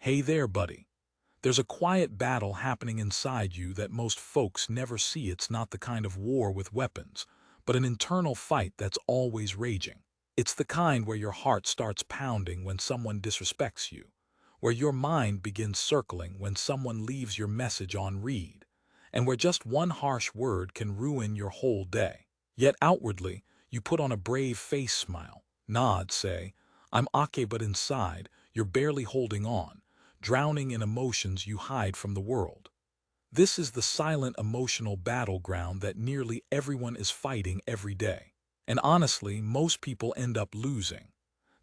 Hey there, buddy. There's a quiet battle happening inside you that most folks never see. It's not the kind of war with weapons, but an internal fight that's always raging. It's the kind where your heart starts pounding when someone disrespects you, where your mind begins circling when someone leaves your message on read, and where just one harsh word can ruin your whole day. Yet outwardly, you put on a brave face, smile, nod, say, "I'm okay," but inside, you're barely holding on, drowning in emotions you hide from the world. This is the silent emotional battleground that nearly everyone is fighting every day. And honestly, most people end up losing.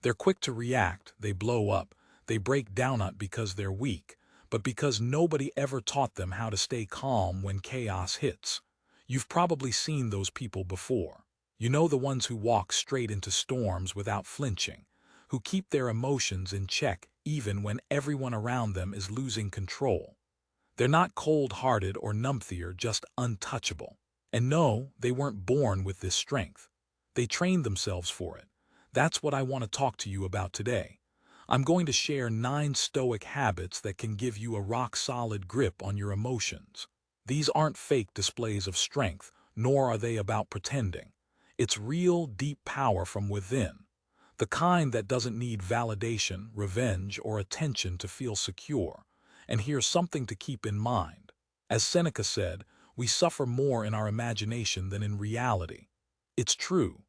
They're quick to react, they blow up, they break down not because they're weak, but because nobody ever taught them how to stay calm when chaos hits. You've probably seen those people before. You know, the ones who walk straight into storms without flinching, who keep their emotions in check even when everyone around them is losing control. They're not cold-hearted or numphthier, just untouchable. And no, they weren't born with this strength. They trained themselves for it. That's what I want to talk to you about today. I'm going to share 9 Stoic habits that can give you a rock-solid grip on your emotions. These aren't fake displays of strength, nor are they about pretending. It's real, deep power from within. The kind that doesn't need validation, revenge, or attention to feel secure. And here's something to keep in mind. As Seneca said, we suffer more in our imagination than in reality. It's true.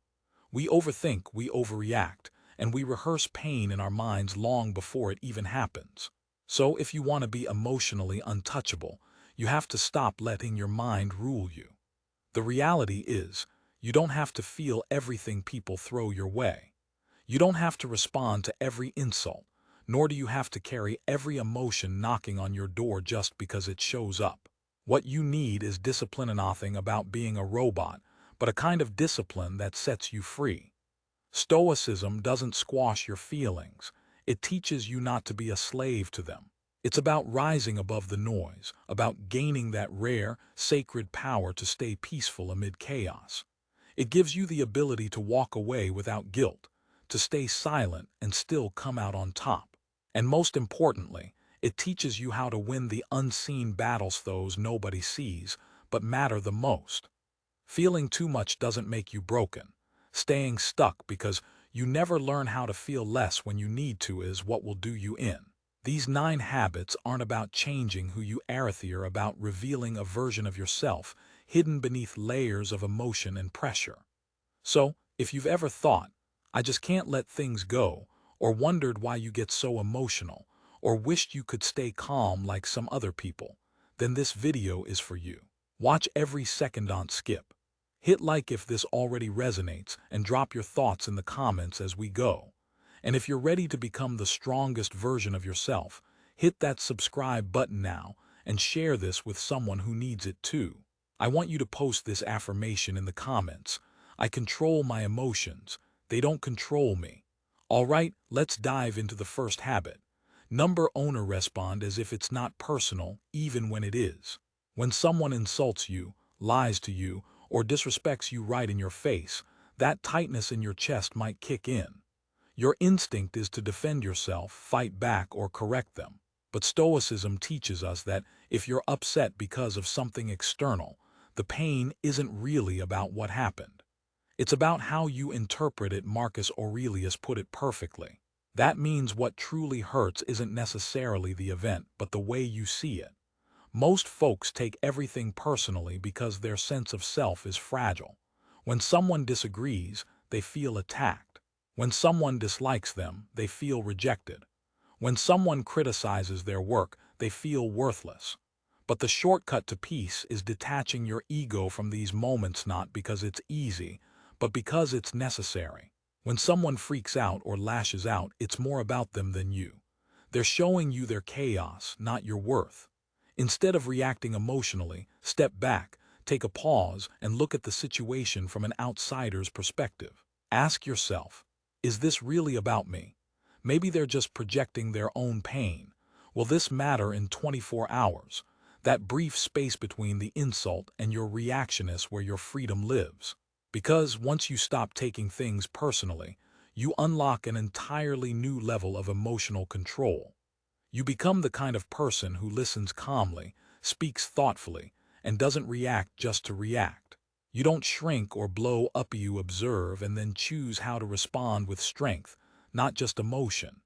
We overthink, we overreact, and we rehearse pain in our minds long before it even happens. So if you want to be emotionally untouchable, you have to stop letting your mind rule you. The reality is, you don't have to feel everything people throw your way. You don't have to respond to every insult, nor do you have to carry every emotion knocking on your door just because it shows up. What you need is discipline, and nothing about being a robot, but a kind of discipline that sets you free. Stoicism doesn't squash your feelings. It teaches you not to be a slave to them. It's about rising above the noise, about gaining that rare, sacred power to stay peaceful amid chaos. It gives you the ability to walk away without guilt, to stay silent and still come out on top. And most importantly, it teaches you how to win the unseen battles, those nobody sees, but matter the most. Feeling too much doesn't make you broken. Staying stuck because you never learn how to feel less when you need to is what will do you in. These 9 habits aren't about changing who you are, they're about revealing a version of yourself hidden beneath layers of emotion and pressure. So, if you've ever thought, "I just can't let things go," or wondered why you get so emotional, or wished you could stay calm like some other people, then this video is for you. Watch every second, don't skip. Hit like if this already resonates, and drop your thoughts in the comments as we go. And if you're ready to become the strongest version of yourself, hit that subscribe button now and share this with someone who needs it too. I want you to post this affirmation in the comments. "I control my emotions. They don't control me." All right, let's dive into the first habit. Number owner, respond as if it's not personal, even when it is. When someone insults you, lies to you, or disrespects you right in your face, that tightness in your chest might kick in. Your instinct is to defend yourself, fight back, or correct them. But Stoicism teaches us that if you're upset because of something external, the pain isn't really about what happened. It's about how you interpret it. Marcus Aurelius put it perfectly. That means what truly hurts isn't necessarily the event, but the way you see it. Most folks take everything personally because their sense of self is fragile. When someone disagrees, they feel attacked. When someone dislikes them, they feel rejected. When someone criticizes their work, they feel worthless. But the shortcut to peace is detaching your ego from these moments, not because it's easy, but because it's necessary. When someone freaks out or lashes out, it's more about them than you. They're showing you their chaos, not your worth. Instead of reacting emotionally, step back, take a pause, and look at the situation from an outsider's perspective. Ask yourself, is this really about me? Maybe they're just projecting their own pain. Will this matter in 24 hours? That brief space between the insult and your reaction is where your freedom lives. Because once you stop taking things personally, you unlock an entirely new level of emotional control. You become the kind of person who listens calmly, speaks thoughtfully, and doesn't react just to react. You don't shrink or blow up, you observe and then choose how to respond with strength, not just emotion.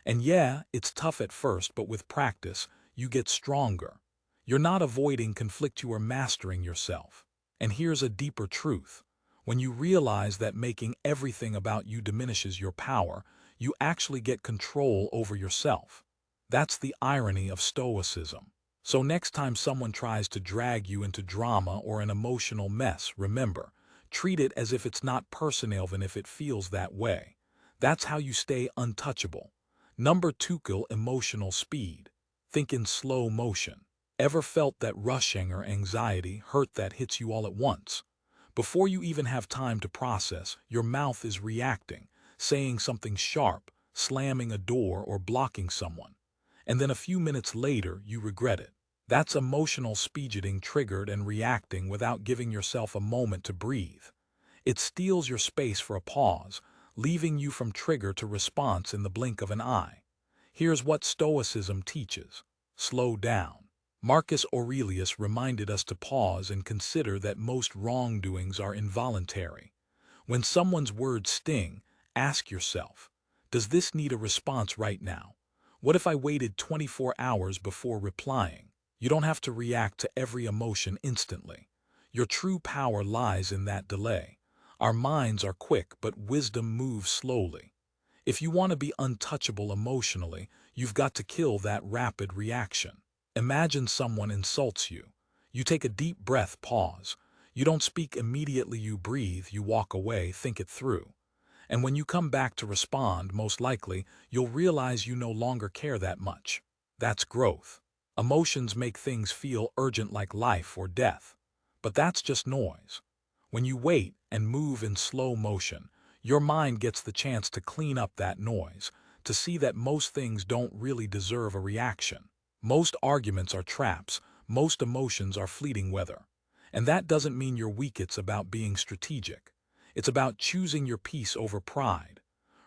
And yeah, it's tough at first, but with practice, you get stronger. You're not avoiding conflict, you are mastering yourself. And here's a deeper truth. When you realize that making everything about you diminishes your power, you actually get control over yourself. That's the irony of Stoicism. So next time someone tries to drag you into drama or an emotional mess, remember, treat it as if it's not personal even if it feels that way. That's how you stay untouchable. Number 2, kill emotional speed. Think in slow motion. Ever felt that rushing or anxiety hurt that hits you all at once? Before you even have time to process, your mouth is reacting, saying something sharp, slamming a door or blocking someone. And then a few minutes later, you regret it. That's emotional speed, getting triggered and reacting without giving yourself a moment to breathe. It steals your space for a pause, leaving you from trigger to response in the blink of an eye. Here's what Stoicism teaches. Slow down. Marcus Aurelius reminded us to pause and consider that most wrongdoings are involuntary. When someone's words sting, ask yourself, does this need a response right now? What if I waited 24 hours before replying? You don't have to react to every emotion instantly. Your true power lies in that delay. Our minds are quick, but wisdom moves slowly. If you want to be untouchable emotionally, you've got to kill that rapid reaction. Imagine someone insults you. You take a deep breath, pause. You don't speak immediately, you breathe, you walk away, think it through. And when you come back to respond, most likely, you'll realize you no longer care that much. That's growth. Emotions make things feel urgent, like life or death. But that's just noise. When you wait and move in slow motion, your mind gets the chance to clean up that noise, to see that most things don't really deserve a reaction. Most arguments are traps, most emotions are fleeting weather. And that doesn't mean you're weak, it's about being strategic. It's about choosing your peace over pride.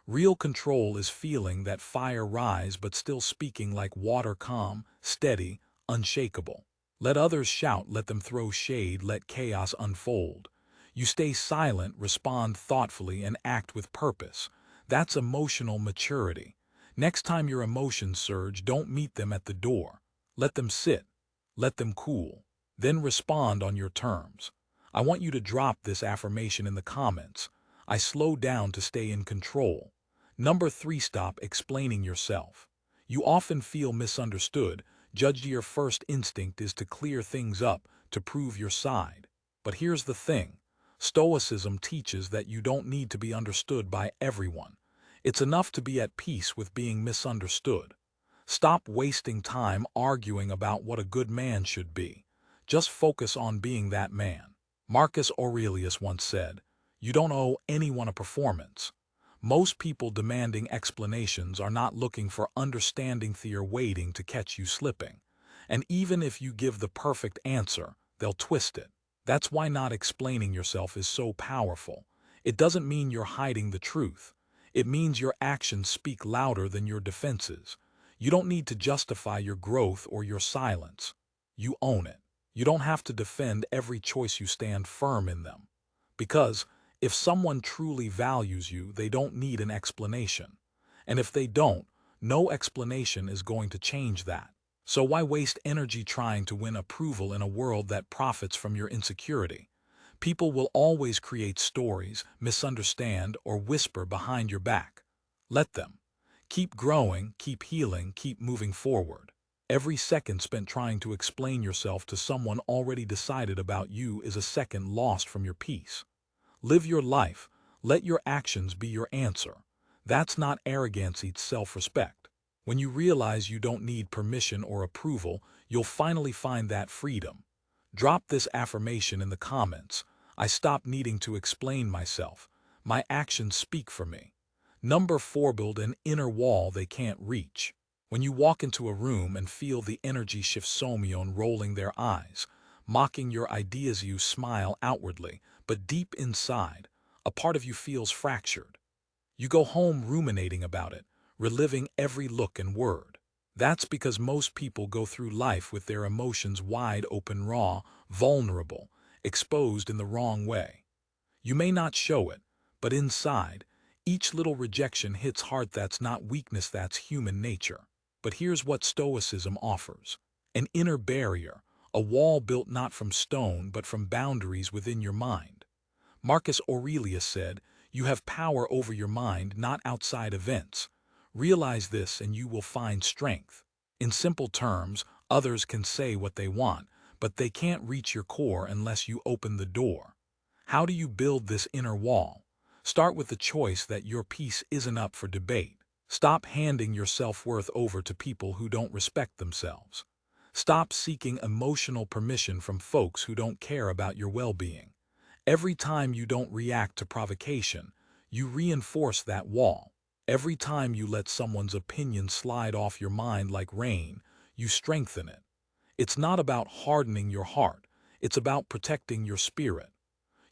Real control is feeling that fire rise but still speaking like water, calm, steady, unshakable. Let others shout, let them throw shade, let chaos unfold. You stay silent, respond thoughtfully, and act with purpose. That's emotional maturity. Next time your emotions surge, don't meet them at the door. Let them sit. Let them cool. Then respond on your terms. I want you to drop this affirmation in the comments. I slow down to stay in control. Number 3, stop explaining yourself. You often feel misunderstood, judged. Your first instinct is to clear things up, to prove your side. But here's the thing. Stoicism teaches that you don't need to be understood by everyone. It's enough to be at peace with being misunderstood. Stop wasting time arguing about what a good man should be. Just focus on being that man. Marcus Aurelius once said, "You don't owe anyone a performance." Most people demanding explanations are not looking for understanding, they're waiting to catch you slipping. And even if you give the perfect answer, they'll twist it. That's why not explaining yourself is so powerful. It doesn't mean you're hiding the truth. It means your actions speak louder than your defenses. You don't need to justify your growth or your silence. You own it. You don't have to defend every choice, you stand firm in them. Because if someone truly values you, they don't need an explanation. And if they don't, no explanation is going to change that. So why waste energy trying to win approval in a world that profits from your insecurity? People will always create stories, misunderstand, or whisper behind your back. Let them. Keep growing, keep healing, keep moving forward. Every second spent trying to explain yourself to someone already decided about you is a second lost from your peace. Live your life. Let your actions be your answer. That's not arrogance, it's self-respect. When you realize you don't need permission or approval, you'll finally find that freedom. Drop this affirmation in the comments. I stop needing to explain myself. My actions speak for me. Number 4, build an inner wall they can't reach. When you walk into a room and feel the energy shift, someone rolling their eyes, mocking your ideas, you smile outwardly, but deep inside, a part of you feels fractured. You go home ruminating about it, reliving every look and word. That's because most people go through life with their emotions wide open, raw, vulnerable, exposed in the wrong way. You may not show it, but inside, each little rejection hits hard. That's not weakness, that's human nature. But here's what Stoicism offers: an inner barrier, a wall built not from stone but from boundaries within your mind. Marcus Aurelius said, "You have power over your mind, not outside events. Realize this and you will find strength." In simple terms, others can say what they want, but they can't reach your core unless you open the door. How do you build this inner wall? Start with the choice that your peace isn't up for debate. Stop handing your self-worth over to people who don't respect themselves. Stop seeking emotional permission from folks who don't care about your well-being. Every time you don't react to provocation, you reinforce that wall. Every time you let someone's opinion slide off your mind like rain, you strengthen it. It's not about hardening your heart, it's about protecting your spirit.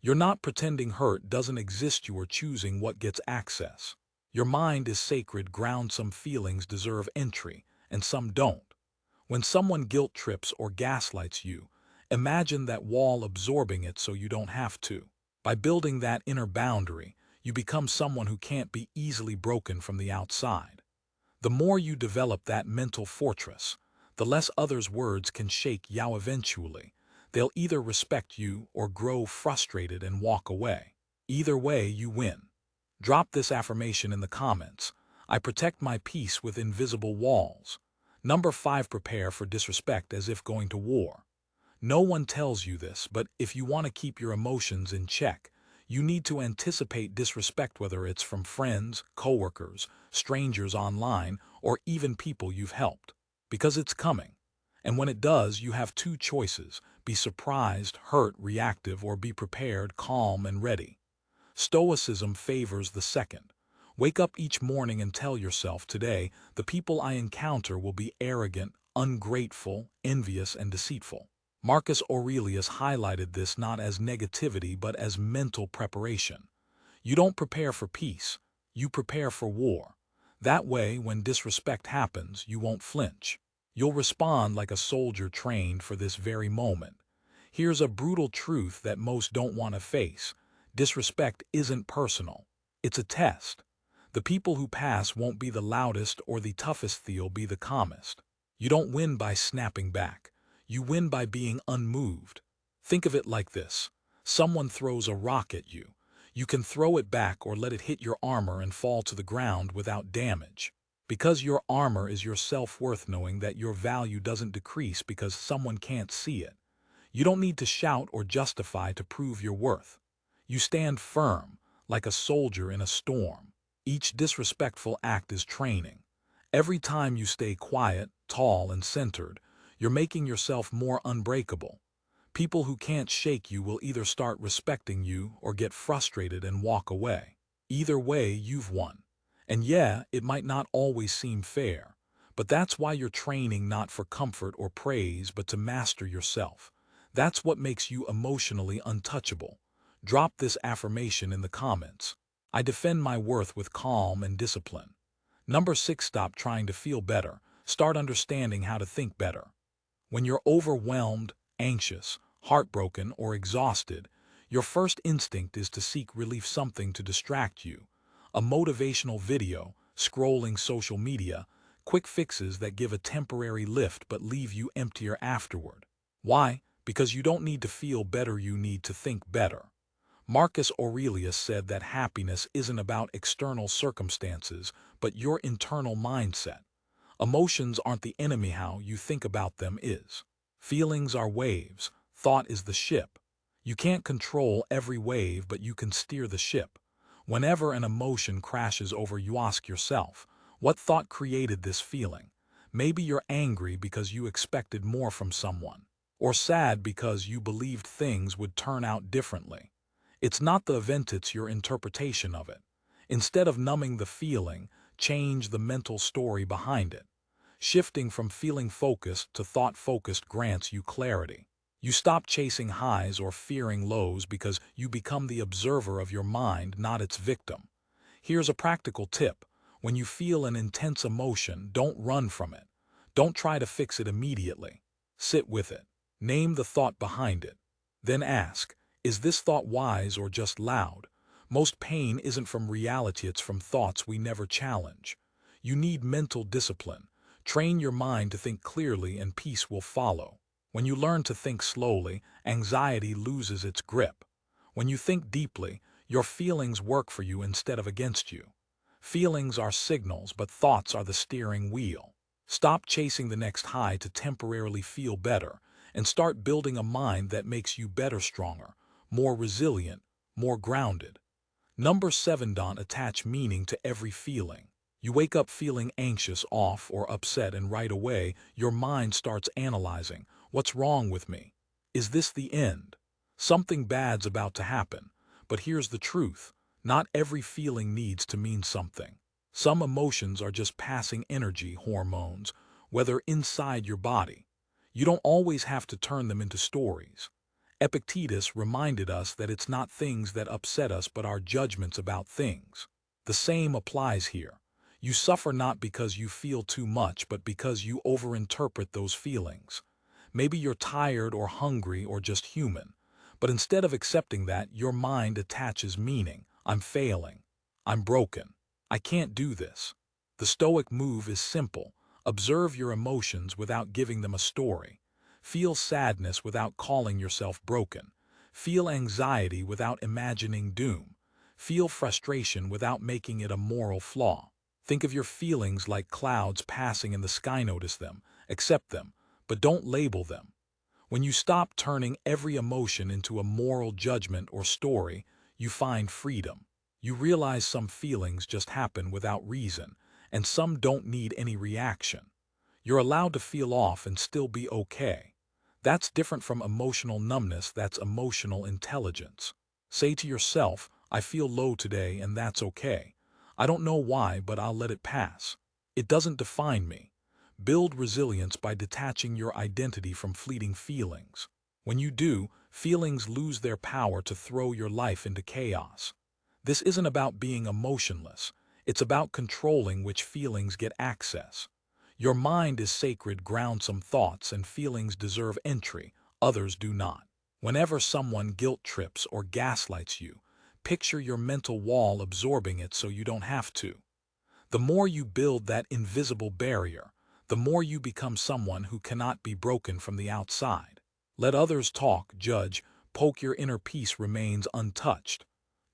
You're not pretending hurt doesn't exist, you are choosing what gets access. Your mind is sacred ground. Some feelings deserve entry, and some don't. When someone guilt trips or gaslights you, imagine that wall absorbing it so you don't have to. By building that inner boundary, you become someone who can't be easily broken from the outside. The more you develop that mental fortress, the less others' words can shake you. Eventually, they'll either respect you or grow frustrated and walk away. Either way, you win. Drop this affirmation in the comments: I protect my peace with invisible walls. Number 5. Prepare for disrespect as if going to war. No one tells you this, but if you want to keep your emotions in check, you need to anticipate disrespect, whether it's from friends, coworkers, strangers online, or even people you've helped. Because it's coming. And when it does, you have two choices: be surprised, hurt, reactive, or be prepared, calm, and ready. Stoicism favors the second. Wake up each morning and tell yourself, today, the people I encounter will be arrogant, ungrateful, envious, and deceitful. Marcus Aurelius highlighted this not as negativity but as mental preparation. You don't prepare for peace, you prepare for war. That way, when disrespect happens, you won't flinch. You'll respond like a soldier trained for this very moment. Here's a brutal truth that most don't want to face: disrespect isn't personal. It's a test. The people who pass won't be the loudest or the toughest, they'll be the calmest. You don't win by snapping back. You win by being unmoved. Think of it like this: someone throws a rock at you. You can throw it back or let it hit your armor and fall to the ground without damage. Because your armor is your self-worth, knowing that your value doesn't decrease because someone can't see it. You don't need to shout or justify to prove your worth. You stand firm, like a soldier in a storm. Each disrespectful act is training. Every time you stay quiet, tall, and centered, you're making yourself more unbreakable. People who can't shake you will either start respecting you or get frustrated and walk away. Either way, you've won. And yeah, it might not always seem fair, but that's why you're training, not for comfort or praise, but to master yourself. That's what makes you emotionally untouchable. Drop this affirmation in the comments: I defend my worth with calm and discipline. Number 6. Stop trying to feel better. Start understanding how to think better. When you're overwhelmed, anxious, heartbroken, or exhausted, your first instinct is to seek relief, something to distract you. A motivational video, scrolling social media, quick fixes that give a temporary lift but leave you emptier afterward. Why? Because you don't need to feel better, you need to think better. Marcus Aurelius said that happiness isn't about external circumstances, but your internal mindset. Emotions aren't the enemy, how you think about them is. Feelings are waves, thought is the ship. You can't control every wave, but you can steer the ship. Whenever an emotion crashes over, you ask yourself, what thought created this feeling? Maybe you're angry because you expected more from someone, or sad because you believed things would turn out differently. It's not the event, it's your interpretation of it. Instead of numbing the feeling, change the mental story behind it. Shifting from feeling-focused to thought-focused grants you clarity. You stop chasing highs or fearing lows because you become the observer of your mind, not its victim. Here's a practical tip: when you feel an intense emotion, don't run from it. Don't try to fix it immediately. Sit with it. Name the thought behind it. Then ask, is this thought wise or just loud? Most pain isn't from reality, it's from thoughts we never challenge. You need mental discipline. Train your mind to think clearly and peace will follow. When you learn to think slowly, anxiety loses its grip. When you think deeply, your feelings work for you instead of against you. Feelings are signals, but thoughts are the steering wheel. Stop chasing the next high to temporarily feel better, and start building a mind that makes you better, stronger, more resilient, more grounded. Number 7. Don't attach meaning to every feeling. You wake up feeling anxious, off, or upset, and right away your mind starts analyzing, what's wrong with me? Is this the end? Something bad's about to happen. But here's the truth. Not every feeling needs to mean something. Some emotions are just passing energy, hormones, whether inside your body. You don't always have to turn them into stories. Epictetus reminded us that it's not things that upset us but our judgments about things. The same applies here. You suffer not because you feel too much but because you overinterpret those feelings. Maybe you're tired or hungry or just human. But instead of accepting that, your mind attaches meaning. I'm failing. I'm broken. I can't do this. The Stoic move is simple. Observe your emotions without giving them a story. Feel sadness without calling yourself broken. Feel anxiety without imagining doom. Feel frustration without making it a moral flaw. Think of your feelings like clouds passing in the sky. Notice them, accept them, but don't label them. When you stop turning every emotion into a moral judgment or story, you find freedom. You realize some feelings just happen without reason, and some don't need any reaction. You're allowed to feel off and still be okay. That's different from emotional numbness. That's emotional intelligence. Say to yourself, I feel low today and that's okay. I don't know why, but I'll let it pass. It doesn't define me. Build resilience by detaching your identity from fleeting feelings. When you do, feelings lose their power to throw your life into chaos. This isn't about being emotionless. It's about controlling which feelings get access. Your mind is sacred. Ground. Some thoughts and feelings deserve entry, others do not. Whenever someone guilt trips or gaslights you, picture your mental wall absorbing it so you don't have to. The more you build that invisible barrier, the more you become someone who cannot be broken from the outside. Let others talk, judge, poke. Your inner peace remains untouched.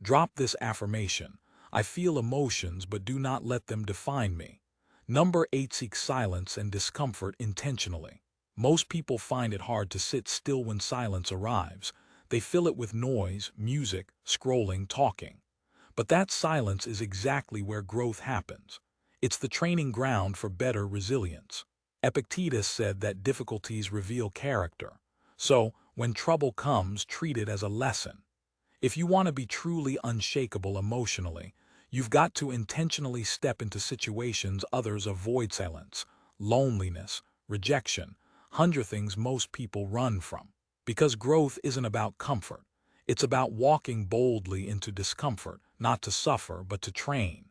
Drop this affirmation. I feel emotions, but do not let them define me. Number 8. Seek silence and discomfort intentionally. Most people find it hard to sit still when silence arrives. They fill it with noise, music, scrolling, talking. But that silence is exactly where growth happens. It's the training ground for better resilience. Epictetus said that difficulties reveal character. So, when trouble comes, treat it as a lesson. If you want to be truly unshakable emotionally, you've got to intentionally step into situations others avoid. Silence, loneliness, rejection, hundred things most people run from. Because growth isn't about comfort. It's about walking boldly into discomfort, not to suffer but to train.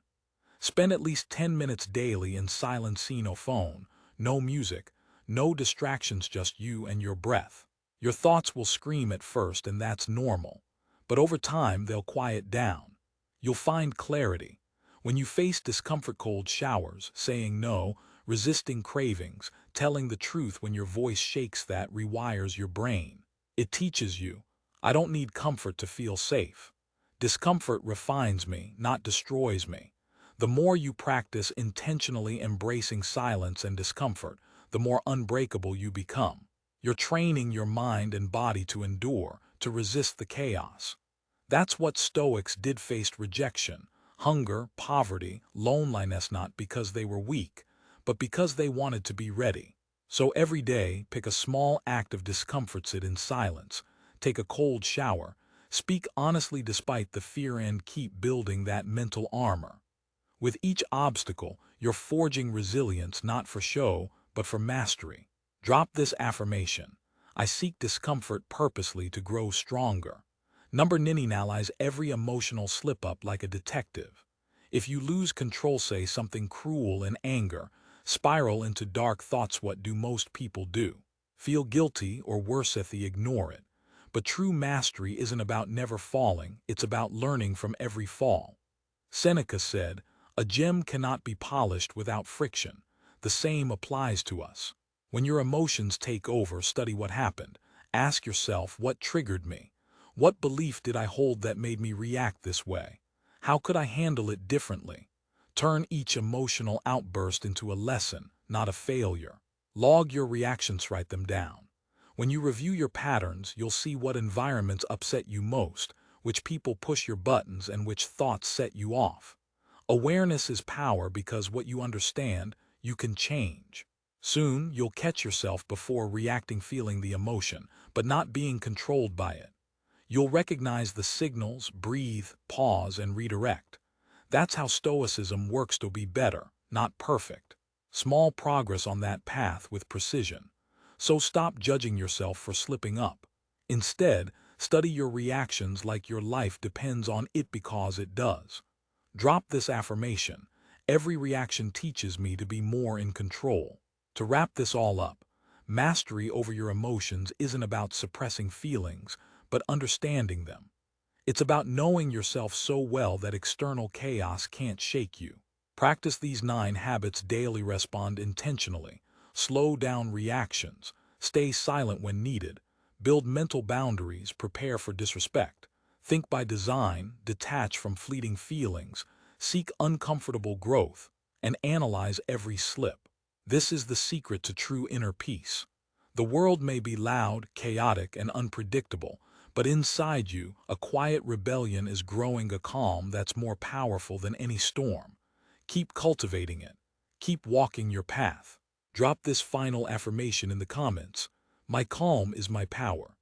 Spend at least 10 minutes daily in silence. See no phone, no music, no distractions, just you and your breath. Your thoughts will scream at first, and that's normal. But over time, they'll quiet down. You'll find clarity. When you face discomfort, cold showers, saying no, resisting cravings, telling the truth when your voice shakes, that rewires your brain. It teaches you, I don't need comfort to feel safe. Discomfort refines me, not destroys me. The more you practice intentionally embracing silence and discomfort, the more unbreakable you become. You're training your mind and body to endure, to resist the chaos. That's what Stoics did. Faced rejection, hunger, poverty, loneliness, not because they were weak, but because they wanted to be ready. So every day, pick a small act of discomfort. Sit in silence, take a cold shower, speak honestly despite the fear, and keep building that mental armor. With each obstacle, you're forging resilience, not for show, but for mastery. Drop this affirmation. I seek discomfort purposely to grow stronger. Number 9. Analyze every emotional slip-up like a detective. If you lose control, say something cruel in anger, spiral into dark thoughts. What do most people do? Feel guilty or worse if they ignore it. But true mastery isn't about never falling, it's about learning from every fall. Seneca said, "A gem cannot be polished without friction." The same applies to us. When your emotions take over, study what happened. Ask yourself, what triggered me? What belief did I hold that made me react this way? How could I handle it differently? Turn each emotional outburst into a lesson, not a failure. Log your reactions, write them down. When you review your patterns, you'll see what environments upset you most, which people push your buttons, and which thoughts set you off. Awareness is power, because what you understand, you can change. Soon, you'll catch yourself before reacting, feeling the emotion, but not being controlled by it. You'll recognize the signals, breathe, pause, and redirect. That's how Stoicism works to be better, not perfect. Small progress on that path with precision. So stop judging yourself for slipping up. Instead, study your reactions like your life depends on it, because it does. Drop this affirmation: every reaction teaches me to be more in control. To wrap this all up, mastery over your emotions isn't about suppressing feelings, but understanding them. It's about knowing yourself so well that external chaos can't shake you. Practice these 9 habits daily. Respond intentionally. Slow down reactions. Stay silent when needed. Build mental boundaries. Prepare for disrespect. Think by design. Detach from fleeting feelings. Seek uncomfortable growth. And analyze every slip. This is the secret to true inner peace. The world may be loud, chaotic, and unpredictable, but inside you, a quiet rebellion is growing, a calm that's more powerful than any storm. Keep cultivating it. Keep walking your path. Drop this final affirmation in the comments: my calm is my power.